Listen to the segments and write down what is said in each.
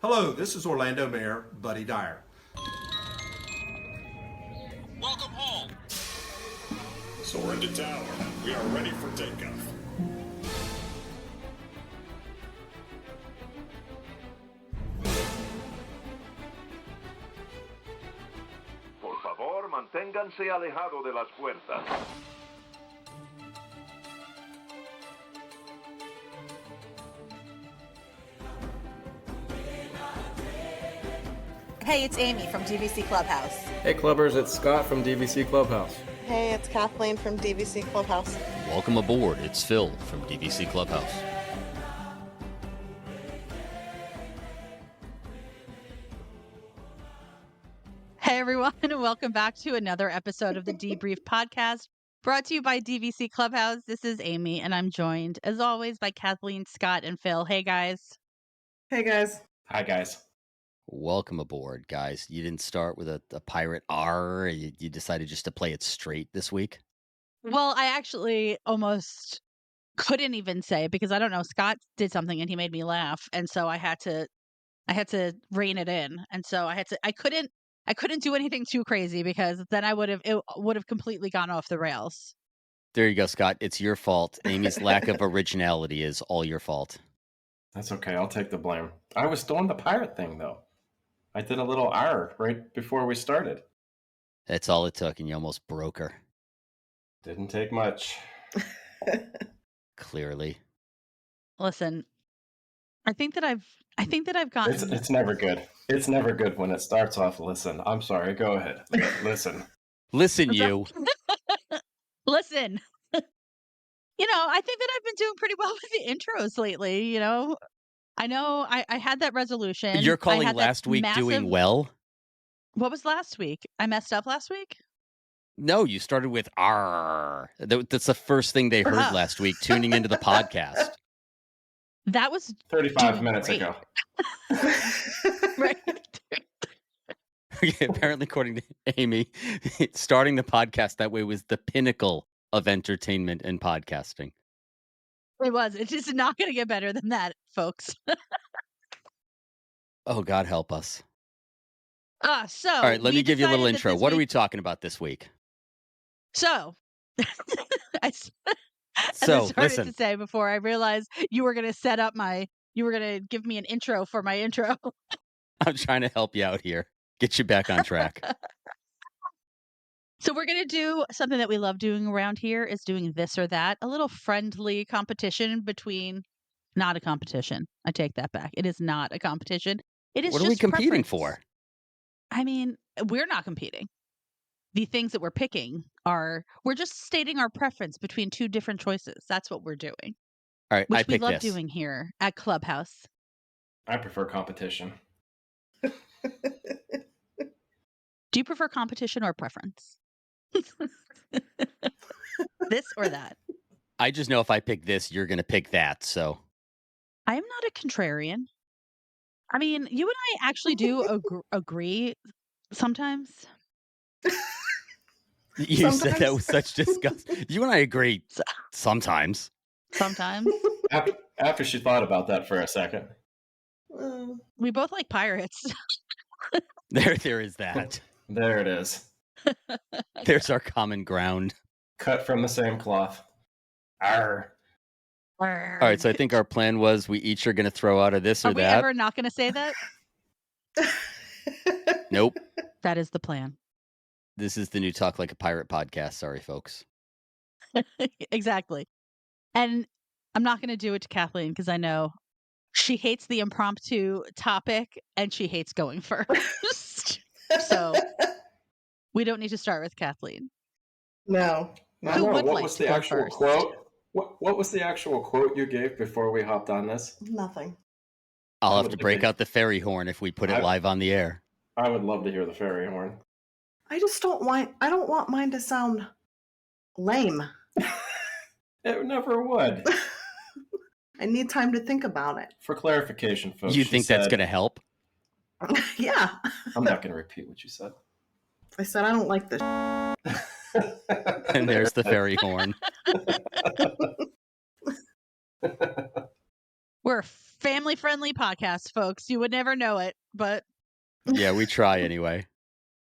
Hello, this is Orlando Mayor Buddy Dyer. Welcome home. Soar into tower. We are ready for takeoff. Por favor, manténganse alejado de las puertas. Hey, it's Amy from DVC Clubhouse. Hey Clubbers, it's Scott from DVC Clubhouse. Hey, it's Kathleen from DVC Clubhouse. Welcome aboard. It's Phil from DVC Clubhouse. Hey everyone, and welcome back to another episode of the Debrief Podcast, brought to you by DVC Clubhouse. This is Amy, and I'm joined, as always, by Kathleen, Scott, and Phil. Hey guys. Hey, guys. Hi guys. Welcome aboard, guys. You didn't start with a pirate R. You decided just to play it straight this week. Well, I actually almost couldn't even say because I don't know. Scott did something and he made me laugh, and so I had to rein it in, and so I couldn't do anything too crazy because then it would have completely gone off the rails. There you go, Scott. It's your fault. Amy's lack of originality is all your fault. That's okay, I'll take the blame. I was doing the pirate thing though. I did a little R right before we started. That's all it took, and you almost broke her. Didn't take much. Clearly. Listen, I think that I've gotten. It's never good. It's never good when it starts off. Listen, I'm sorry. Go ahead. Listen. Listen, you. Listen. I think that I've been doing pretty well with the intros lately. I know I had that resolution. You're calling last week doing well? What was last week? I messed up last week? No, you started with R. That's the first thing they heard last week, tuning into the podcast. That was 35 minutes ago. Right. Apparently, according to Amy, starting the podcast that way was the pinnacle of entertainment and podcasting. It was. It's just not going to get better than that, folks. Oh, God help us. So all right, let me give you a little intro. What are we talking about this week? So, as I started listen. to say before, I realized you were going to give me an intro for my intro. I'm trying to help you out here. Get you back on track. So we're going to do something that we love doing around here is doing this or that, a little friendly competition not a competition. I take that back. It is not a competition. It is What are we competing for? I mean, we're not competing. The things that we're picking we're just stating our preference between two different choices. That's what we're doing. All right, which we love doing here at Clubhouse. I prefer competition. Do you prefer competition or preference? This or that? I just know if I pick this, you're going to pick that, so. I am not a contrarian. I mean, you and I actually do agree sometimes. You said that with such disgust. You and I agree sometimes. Sometimes. After she thought about that for a second. We both like pirates. There is that. There it is. There's our common ground. Cut from the same cloth. Arr. All right, so I think our plan was we each are going to throw out a this or that. Are we that. ever not going to say that? Nope. That is the plan. This is the new Talk Like a Pirate podcast. Sorry, folks. Exactly. And I'm not going to do it to Kathleen because I know she hates the impromptu topic and she hates going first. So we don't need to start with Kathleen. No. What was the actual quote? What was the actual quote you gave before we hopped on this? Nothing. I'll have to break out the fairy horn if we put it live on the air. I would love to hear the fairy horn. I don't want mine to sound lame. It never would. I need time to think about it. For clarification, folks. You think that's going to help? Yeah. I'm not going to repeat what you said. I said I don't like this. And there's the fairy horn. We're family-friendly podcast, folks. You would never know it, but Yeah, we try anyway.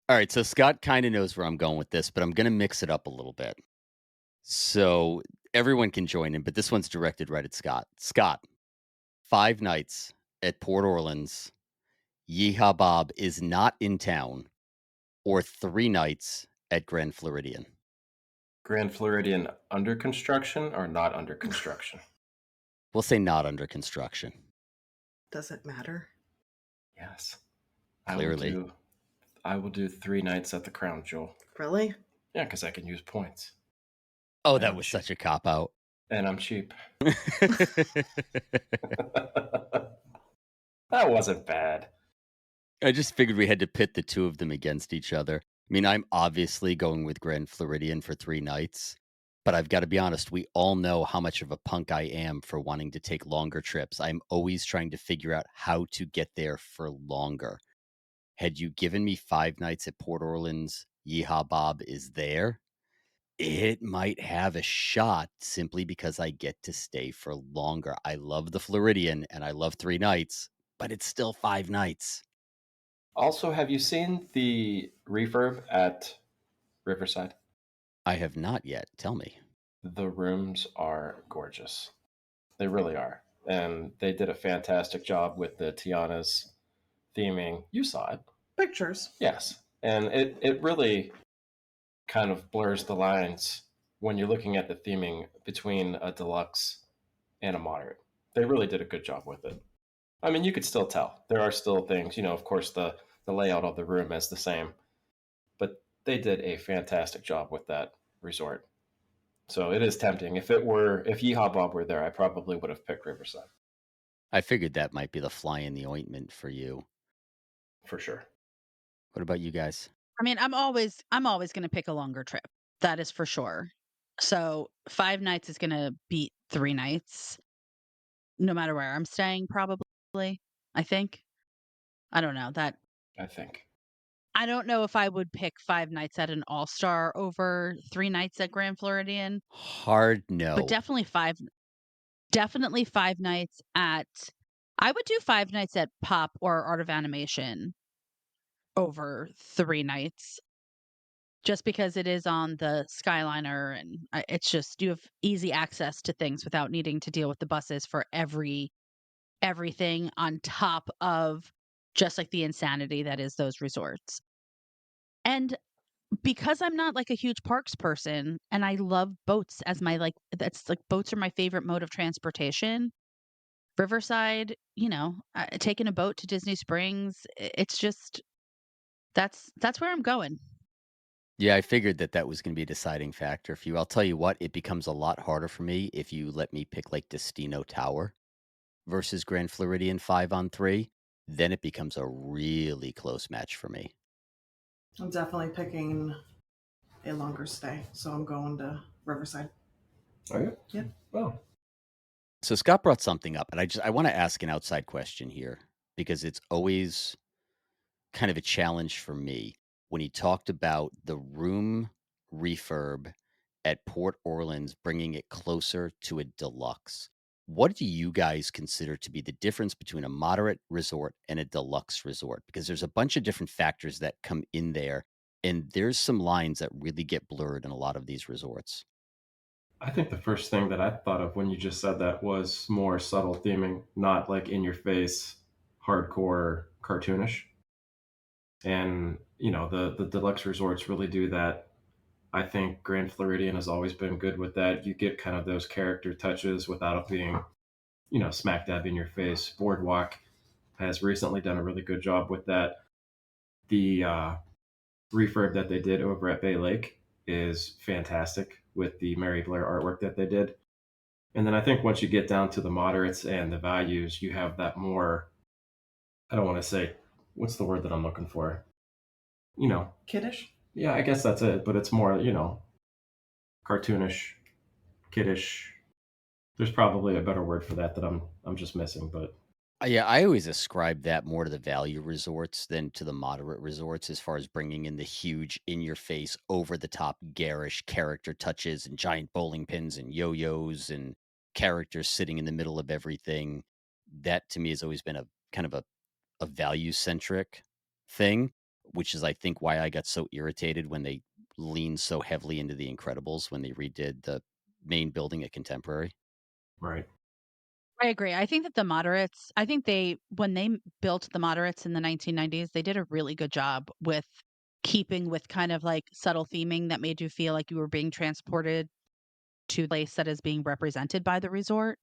All right, so Scott kind of knows where I'm going with this, but I'm going to mix it up a little bit. So everyone can join in, but this one's directed right at Scott. Scott, 5 nights at Port Orleans, Yeehaw Bob is not in town, or 3 nights at Grand Floridian. Grand Floridian under construction or not under construction? We'll say not under construction. Does it matter? Yes. Clearly. I will do 3 nights at the Crown Jewel. Really? Yeah, because I can use points. Oh, And that I'm was cheap. such a cop out. And I'm cheap. That wasn't bad. I just figured we had to pit the two of them against each other. I mean, I'm obviously going with Grand Floridian for 3 nights, but I've got to be honest, we all know how much of a punk I am for wanting to take longer trips. I'm always trying to figure out how to get there for longer. Had you given me 5 nights at Port Orleans, Yeehaw Bob is there, it might have a shot simply because I get to stay for longer. I love the Floridian and I love 3 nights, but it's still 5 nights. Also, have you seen the refurb at Riverside? I have not yet. Tell me. The rooms are gorgeous. They really are. And they did a fantastic job with the Tiana's theming. You saw it. Pictures. Yes. And it really kind of blurs the lines when you're looking at the theming between a deluxe and a moderate. They really did a good job with it. I mean, you could still tell. There are still things, of course, the layout of the room is the same. But they did a fantastic job with that resort. So it is tempting. If Yeehaw Bob were there, I probably would have picked Riverside. I figured that might be the fly in the ointment for you. For sure. What about you guys? I mean, I'm always going to pick a longer trip. That is for sure. So 5 nights is going to beat 3 nights, no matter where I'm staying. Probably, I think. I don't know that. I think. I don't know if I would pick 5 nights at an All Star over 3 nights at Grand Floridian, Hard no. but definitely 5 nights at. I would do 5 nights at Pop or Art of Animation over 3 nights, just because it is on the Skyliner, and it's just you have easy access to things without needing to deal with the buses for everything on top of just like the insanity that is those resorts. And because I'm not like a huge parks person and I love boats as my that's like boats are my favorite mode of transportation. Riverside, taking a boat to Disney Springs, it's just that's where I'm going. Yeah, I figured that was going to be a deciding factor for you. I'll tell you what, it becomes a lot harder for me if you let me pick like Destino Tower versus Grand Floridian 5-on-3. Then it becomes a really close match for me. I'm definitely picking a longer stay, so I'm going to Riverside. Are you? Yeah. Oh. So Scott brought something up, and I want to ask an outside question here because it's always kind of a challenge for me when he talked about the room refurb at Port Orleans, bringing it closer to a deluxe. What do you guys consider to be the difference between a moderate resort and a deluxe resort? Because there's a bunch of different factors that come in there, and there's some lines that really get blurred in a lot of these resorts. I think the first thing that I thought of when you just said that was more subtle theming, not like in your face, hardcore, cartoonish. And, the deluxe resorts really do that. I think Grand Floridian has always been good with that. You get kind of those character touches without it being, smack dab in your face. Boardwalk has recently done a really good job with that. The refurb that they did over at Bay Lake is fantastic with the Mary Blair artwork that they did. And then I think once you get down to the moderates and the values, you have that more, I don't want to say, what's the word that I'm looking for? Kiddish? Yeah, I guess that's it. But it's more, cartoonish, kiddish. There's probably a better word for that I'm just missing. But Yeah, I always ascribe that more to the value resorts than to the moderate resorts as far as bringing in the huge, in your face, over the top, garish character touches and giant bowling pins and yo yos and characters sitting in the middle of everything. that to me has always been a kind of a value centric thing, which is I think why I got so irritated when they leaned so heavily into the Incredibles when they redid the main building at Contemporary. Right. I agree. I think that the moderates, I think when they built the moderates in the 1990s, they did a really good job with keeping with kind of like subtle theming that made you feel like you were being transported to a place that is being represented by the resort.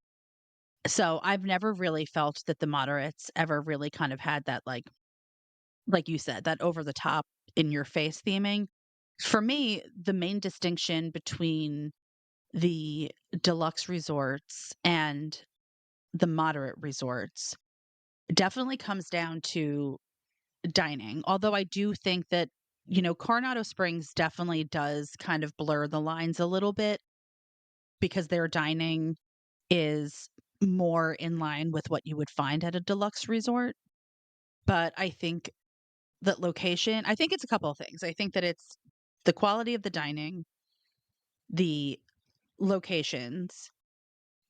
So I've never really felt that the moderates ever really kind of had that like you said, that over the top in your face theming. For me, the main distinction between the deluxe resorts and the moderate resorts definitely comes down to dining. Although I do think that, Coronado Springs definitely does kind of blur the lines a little bit because their dining is more in line with what you would find at a deluxe resort. But I think that location, I think it's a couple of things. I think that it's the quality of the dining, the locations.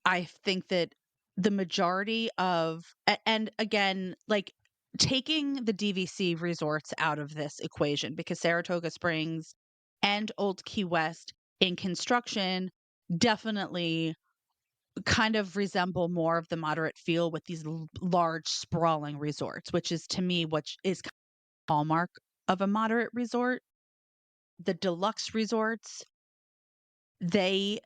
I think that the majority of, and again, like taking the DVC resorts out of this equation because Saratoga Springs and Old Key West in construction definitely kind of resemble more of the moderate feel with these large sprawling resorts, which is to me what is kind of hallmark of a moderate resort. The deluxe resorts, they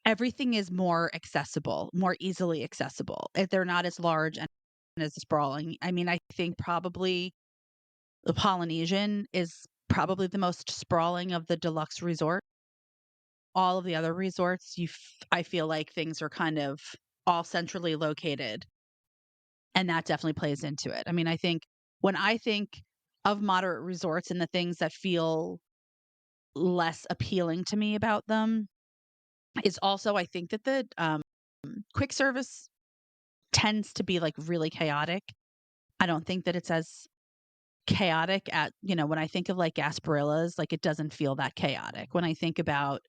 everything is more accessible, more easily accessible. They're not as large and as sprawling. I mean, I think probably the Polynesian is probably the most sprawling of the deluxe resort. All of the other resorts, I feel like things are kind of all centrally located, and that definitely plays into it. I mean, I think when I think of moderate resorts and the things that feel less appealing to me about them is also I think that the quick service tends to be like really chaotic. I don't think that it's as chaotic when I think of like Gasparillas, like it doesn't feel that chaotic. When I think about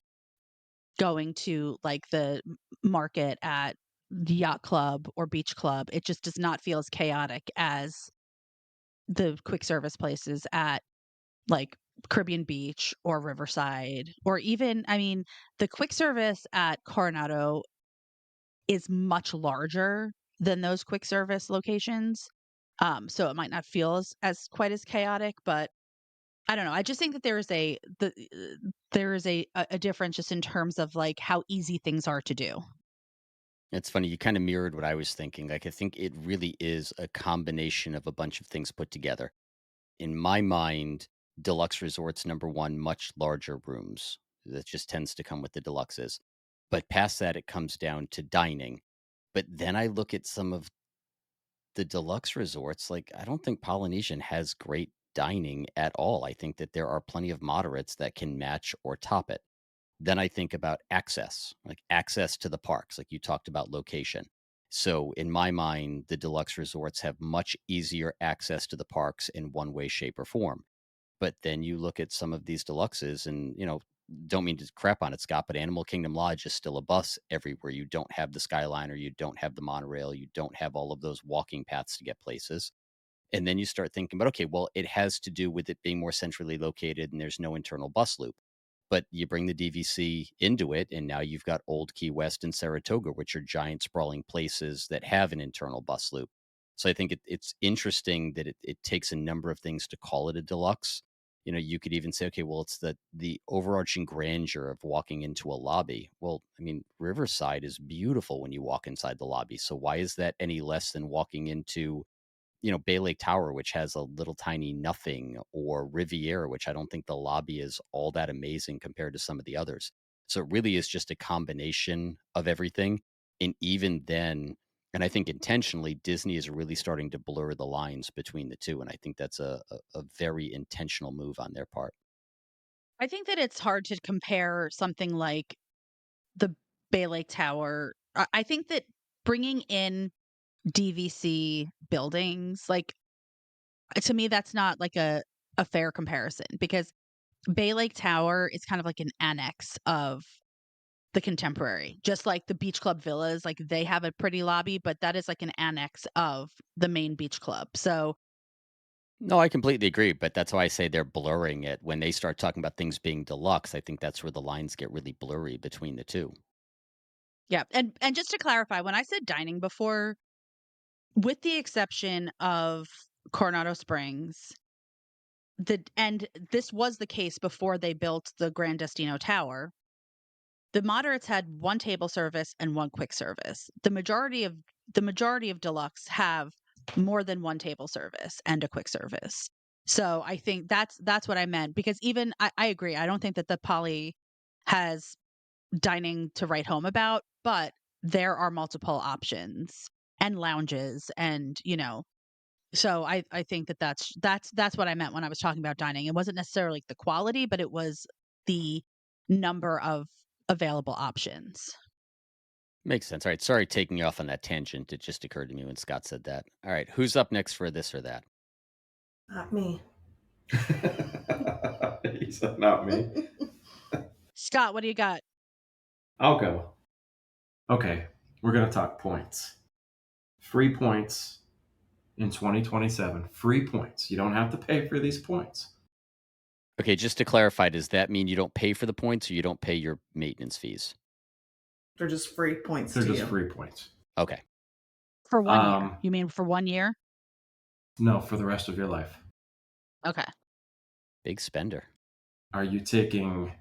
going to like the market at the yacht club or beach club, it just does not feel as chaotic as the quick service places at like Caribbean Beach or Riverside, or even, I mean, the quick service at Coronado is much larger than those quick service locations. So it might not feel as quite as chaotic, but I don't know. I just think that there is a difference just in terms of like how easy things are to do. It's funny, you kind of mirrored what I was thinking. Like, I think it really is a combination of a bunch of things put together. In my mind, deluxe resorts, number one, much larger rooms. That just tends to come with the deluxes. But past that, it comes down to dining. But then I look at some of the deluxe resorts, like, I don't think Polynesian has great dining at all. I think that there are plenty of moderates that can match or top it. Then I think about access, like access to the parks, like you talked about location. So in my mind, the deluxe resorts have much easier access to the parks in one way, shape, or form. But then you look at some of these deluxes and, don't mean to crap on it, Scott, but Animal Kingdom Lodge is still a bus everywhere. You don't have the Skyliner, you don't have the monorail, you don't have all of those walking paths to get places. And then you start thinking, but okay, well, it has to do with it being more centrally located and there's no internal bus loop. But you bring the DVC into it, and now you've got Old Key West and Saratoga, which are giant sprawling places that have an internal bus loop. So I think it's interesting that it takes a number of things to call it a deluxe. You could even say, okay, well, it's the overarching grandeur of walking into a lobby. Well, I mean, Riverside is beautiful when you walk inside the lobby. So why is that any less than walking into Bay Lake Tower, which has a little tiny nothing, or Riviera, which I don't think the lobby is all that amazing compared to some of the others. So it really is just a combination of everything. And even then, and I think intentionally, Disney is really starting to blur the lines between the two. And I think that's a very intentional move on their part. I think that it's hard to compare something like the Bay Lake Tower. I think that bringing in DVC buildings, like to me, that's not like a fair comparison because Bay Lake Tower is kind of like an annex of the Contemporary. Just like the Beach Club villas, like they have a pretty lobby, but that is like an annex of the main beach club. So No, I completely agree, but that's why I say they're blurring it. When they start talking about things being deluxe, I think that's where the lines get really blurry between the two. yeah, and just to clarify, when I said dining before, with the exception of Coronado Springs, and this was the case before they built the Grand Destino Tower. The moderates had one table service and one quick service. The majority of deluxe have more than one table service and a quick service. So I think that's what I meant, because even I agree. I don't think that the Poly has dining to write home about, but there are multiple options and lounges, and so I think that's what I meant when I was talking about dining. It wasn't necessarily the quality, but it was the number of available options. Makes sense. All right. Sorry taking you off on that tangent. It just occurred to me when Scott said that. All right. Who's up next for this or that? Not me. He said, not me. Scott, what do you got? I'll go. Okay, we're going to talk points. Free points in 2027. Free points. You don't have to pay for these points. Okay. Just to clarify, does that mean you don't pay for the points or you don't pay your maintenance fees? They're just free points They're to just you. free points. Okay. For 1 year. You mean for 1 year? No, for the rest of your life. Okay. Big spender. Are you taking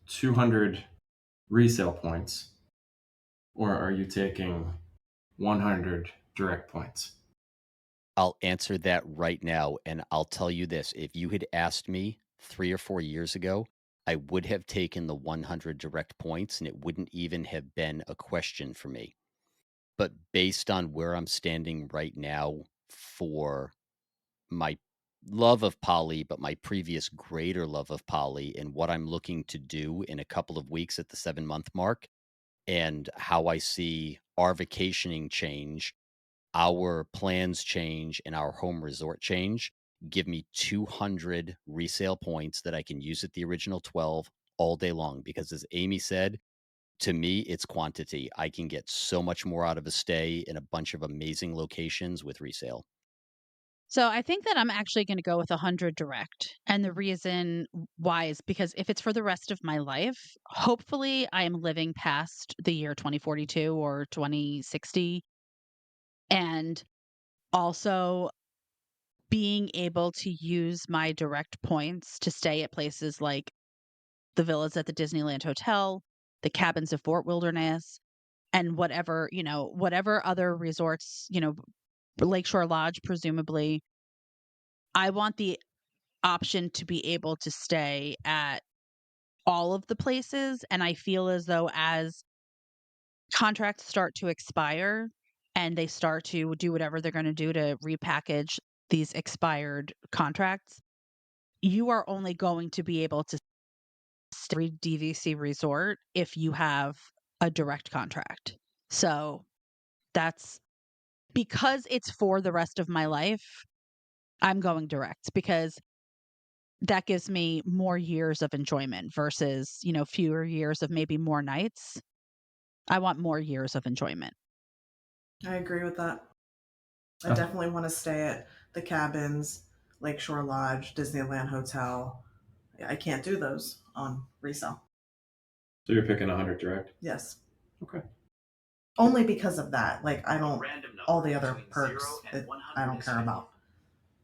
200 resale points or are you taking 100 direct points? I'll answer that right now. And I'll tell you this. If you had asked me 3 or 4 years ago, I would have taken the 100 direct points and it wouldn't even have been a question for me. But based on where I'm standing right now for my love of Poly, but my previous greater love of Poly and what I'm looking to do in a couple of weeks at the 7-month mark and how I see our vacationing change, our plans change, and our home resort change, give me 200 resale points that I can use at the original 12 all day long. Because as Amy said, to me, it's quantity. I can get so much more out of a stay in a bunch of amazing locations with resale. So I think that I'm actually going to go with 100 direct. And the reason why is because if it's for the rest of my life, hopefully I am living past the year 2042 or 2060. And also being able to use my direct points to stay at places like the villas at the Disneyland Hotel, the cabins of Fort Wilderness, and whatever other resorts, Lakeshore Lodge, presumably. I want the option to be able to stay at all of the places. And I feel as though as contracts start to expire and they start to do whatever they're going to do to repackage these expired contracts, you are only going to be able to stay DVC resort if you have a direct contract. So that's because it's for the rest of my life. I'm going direct because that gives me more years of enjoyment versus, fewer years of maybe more nights. I want more years of enjoyment. I agree with that. I Oh. definitely want to stay at the cabins, Lakeshore Lodge, Disneyland Hotel. I can't do those on resale. So you're picking 100 direct? Yes. Okay. Only because of that. Like, I don't, all the other perks I don't care about.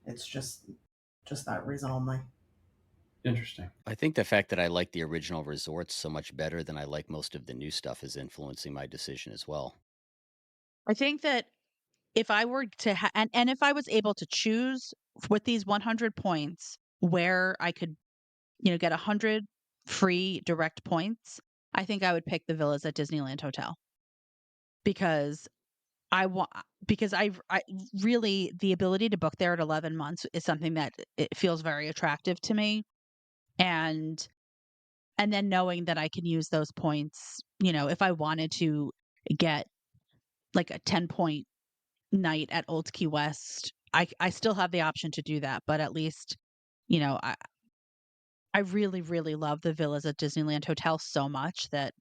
It's just that reason only. Interesting. I think the fact that I like the original resorts so much better than I like most of the new stuff is influencing my decision as well. I think that if I were to and if I was able to choose with these 100 points where I could, get 100 free direct points, I think I would pick the villas at Disneyland Hotel because I want because I really the ability to book there at 11 months is something that it feels very attractive to me, and then knowing that I can use those points, if I wanted to get like a 10-point night at Old Key West, I still have the option to do that, but at least, I really, really love the villas at Disneyland Hotel so much that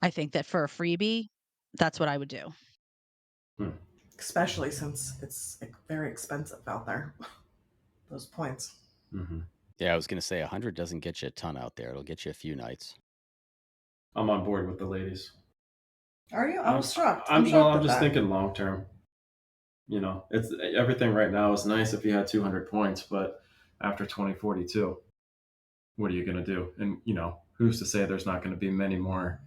I think that for a freebie, that's what I would do. Especially since it's very expensive out there. Those points. Mm-hmm. Yeah, I was going to say 100 doesn't get you a ton out there. It'll get you a few nights. I'm on board with the ladies. Are you? I was shocked. I'm shocked at just that. thinking long term. You know, it's everything right now is nice if you had 200 points, but after 2042, what are you going to do? And you know, who's to say there's not going to be many more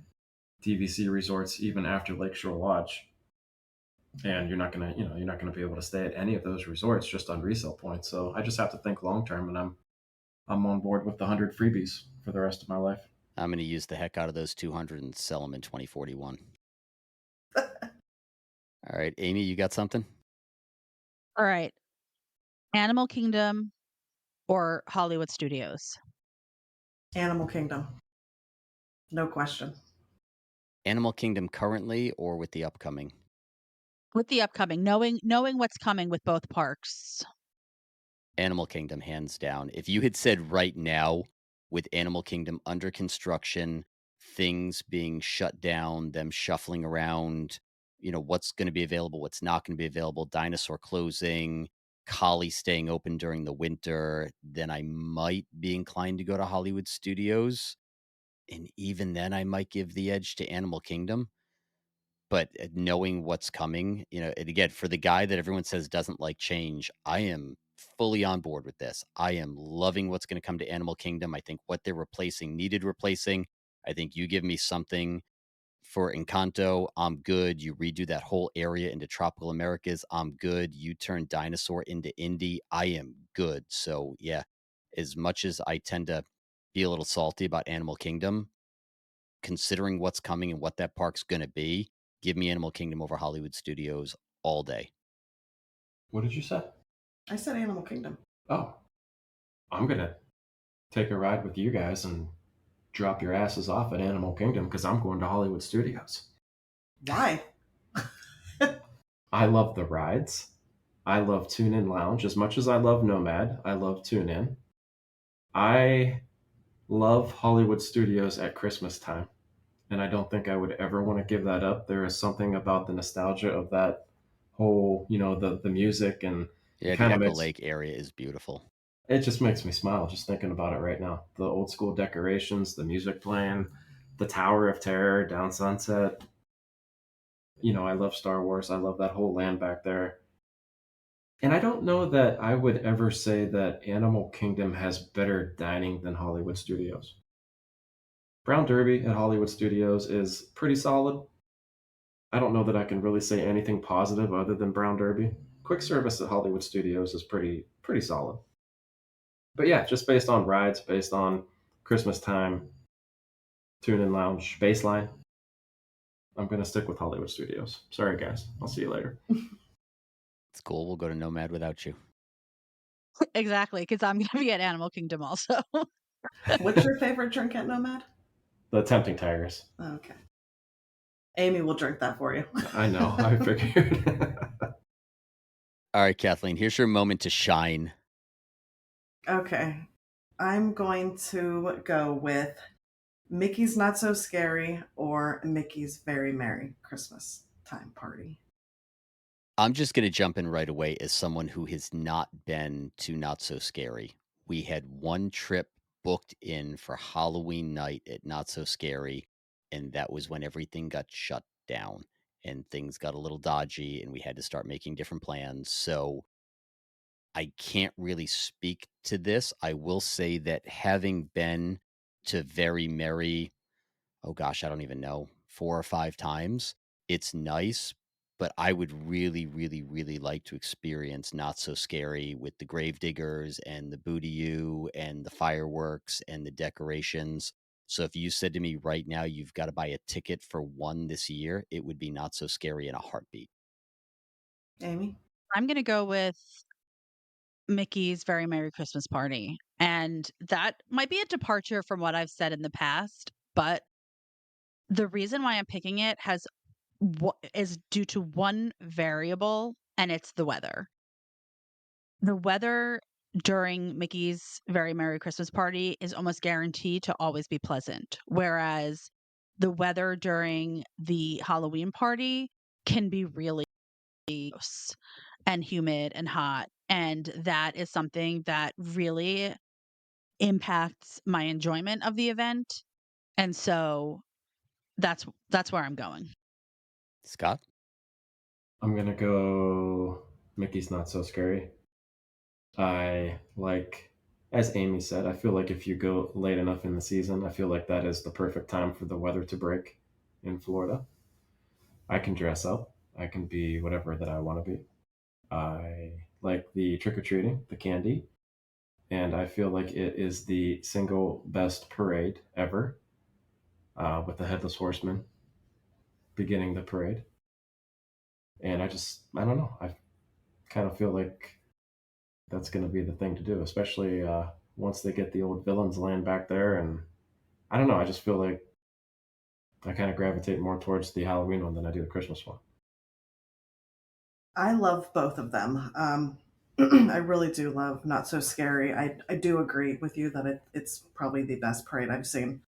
DVC resorts even after Lakeshore Lodge? And you're not going to, you're not going to be able to stay at any of those resorts just on resale points. So I just have to think long term, and I'm on board with the 100 freebies for the rest of my life. I'm going to use the heck out of those 200 and sell them in 2041. All right, Amy, you got something? All right. Animal Kingdom or Hollywood Studios? Animal Kingdom. No question. Animal Kingdom currently or with the upcoming? With the upcoming, knowing what's coming with both parks. Animal Kingdom, hands down. If you had said right now, with Animal Kingdom under construction, things being shut down, them shuffling around, what's going to be available, what's not going to be available, dinosaur closing, Collie staying open during the winter, then I might be inclined to go to Hollywood Studios. And even then, I might give the edge to Animal Kingdom. But knowing what's coming, and again, for the guy that everyone says doesn't like change, I am fully on board with this. I am loving what's going to come to Animal Kingdom. I think what they're replacing needed replacing. I think you give me something for Encanto, I'm good. You redo that whole area into Tropical Americas, I'm good. You turn Dinosaur into Indy, I am good. So yeah, as much as I tend to be a little salty about Animal Kingdom, considering what's coming and what that park's going to be, give me Animal Kingdom over Hollywood Studios all day. What did you say? I said Animal Kingdom. Oh, I'm going to take a ride with you guys and drop your asses off at Animal Kingdom because I'm going to Hollywood Studios. Why? I love the rides. I love Tune In Lounge. As much as I love Nomad, I love Tune In. I love Hollywood Studios at Christmas time, and I don't think I would ever want to give that up. There is something about the nostalgia of that whole, the music, and Yeah, it the kind of Echo makes Lake area is beautiful. it just makes me smile just thinking about it right now. The old school decorations, the music playing, the Tower of Terror down Sunset. I love Star Wars. I love that whole land back there. And I don't know that I would ever say that Animal Kingdom has better dining than Hollywood Studios. Brown Derby at Hollywood Studios is pretty solid. I don't know that I can really say anything positive other than Brown Derby. Quick service at Hollywood Studios is pretty solid. But yeah, just based on rides, based on Christmas time, Tune In Lounge, baseline, I'm gonna stick with Hollywood Studios. Sorry guys, I'll see you later. It's cool. We'll go to Nomad without you. Exactly, because I'm going to be at Animal Kingdom also. What's your favorite drink at Nomad? The Tempting Tigers. Okay. Amy will drink that for you. I know, I figured. All right, Kathleen, here's your moment to shine. Okay. I'm going to go with Mickey's Not So Scary or Mickey's Very Merry Christmas Time Party. I'm just going to jump in right away as someone who has not been to Not So Scary. We had one trip booked in for Halloween night at Not So Scary, and that was when everything got shut down and things got a little dodgy and we had to start making different plans. So I can't really speak to this. I will say that having been to Very Merry, oh gosh, I don't even know, 4 or 5 times, it's nice, but I would really, really, really like to experience Not So Scary with the gravediggers and the Booty-oo and the fireworks and the decorations. So if you said to me right now, you've got to buy a ticket for one this year, it would be Not So Scary in a heartbeat. Amy? I'm going to go with Mickey's Very Merry Christmas Party. And that might be a departure from what I've said in the past, but the reason why I'm picking it is due to one variable, and it's the weather. The weather during Mickey's Very Merry Christmas Party is almost guaranteed to always be pleasant, whereas the weather during the Halloween party can be really gross and humid and hot. And that is something that really impacts my enjoyment of the event. And so that's where I'm going. Scott? I'm gonna go Mickey's Not So Scary. I like, as Amy said, I feel like if you go late enough in the season, I feel like that is the perfect time for the weather to break in Florida. I can dress up. I can be whatever that I want to be. I like the trick or treating, the candy, and I feel like it is the single best parade ever, with the Headless Horseman beginning the parade. And I don't know. I kind of feel like that's going to be the thing to do, especially once they get the old villains land back there. And I don't know. I just feel like I kind of gravitate more towards the Halloween one than I do the Christmas one. I love both of them. I really do love Not So Scary. I do agree with you that it's probably the best parade I've seen.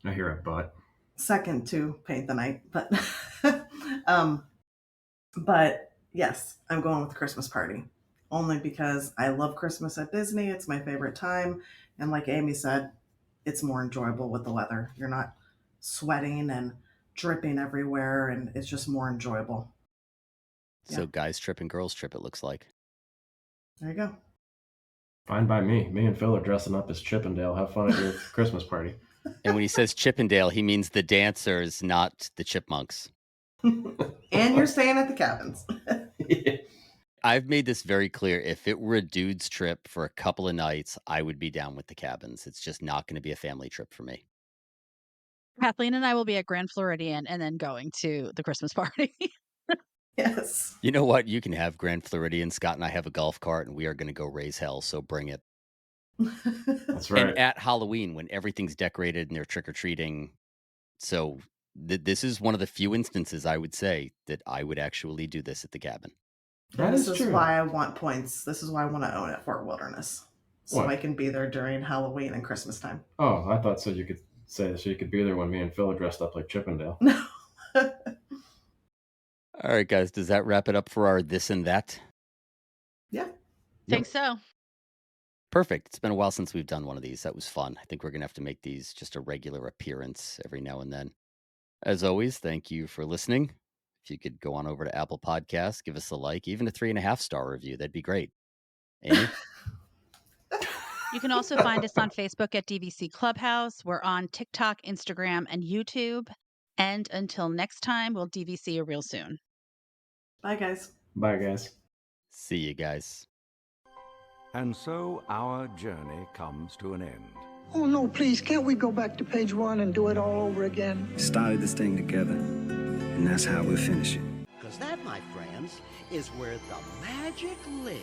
I hear a but. Second to Paint the Night, but um, but yes, I'm going with the Christmas party only because I love Christmas at Disney. It's my favorite time, and like Amy said, it's more enjoyable with the weather. You're not sweating and dripping everywhere, and it's just more enjoyable. So Yeah. guys trip and girls trip, it looks like. There you go. Fine by me. Me and Phil are dressing up as Chippendale. Have fun at your Christmas party. And when he says Chippendale, he means the dancers, not the chipmunks. And you're staying at the cabins. I've made this very clear. If it were a dude's trip for a couple of nights, I would be down with the cabins. It's just not going to be a family trip for me. Kathleen and I will be at Grand Floridian and then going to the Christmas party. Yes. You know what? You can have Grand Floridian. Scott and I have a golf cart, and we are going to go raise hell, so bring it. That's right. And at Halloween, when everything's decorated and they're trick-or-treating. So this is one of the few instances, I would say, that I would actually do this at the cabin. This is why I want points. This is why I want to own at Fort Wilderness. So What? I can be there during Halloween and Christmas time. Oh, I thought so you could say so you could be there when me and Phil are dressed up like Chippendale. No. All right, guys, does that wrap it up for our this and that? Yeah. Think so. Perfect. It's been a while since we've done one of these. That was fun. I think we're going to have to make these just a regular appearance every now and then. As always, thank you for listening. If you could go on over to Apple Podcasts, give us a like, even a 3.5-star review, that'd be great. Amy? You can also find us on Facebook at DVC Clubhouse. We're on TikTok, Instagram, and YouTube. And until next time, we'll DVC you real soon. Bye, guys. Bye, guys. See you guys. And so our journey comes to an end. Oh, no, please, can't we go back to page 1 and do it all over again? Started this thing together, and that's how we'll finish it. Because that, my friends, is where the magic lives.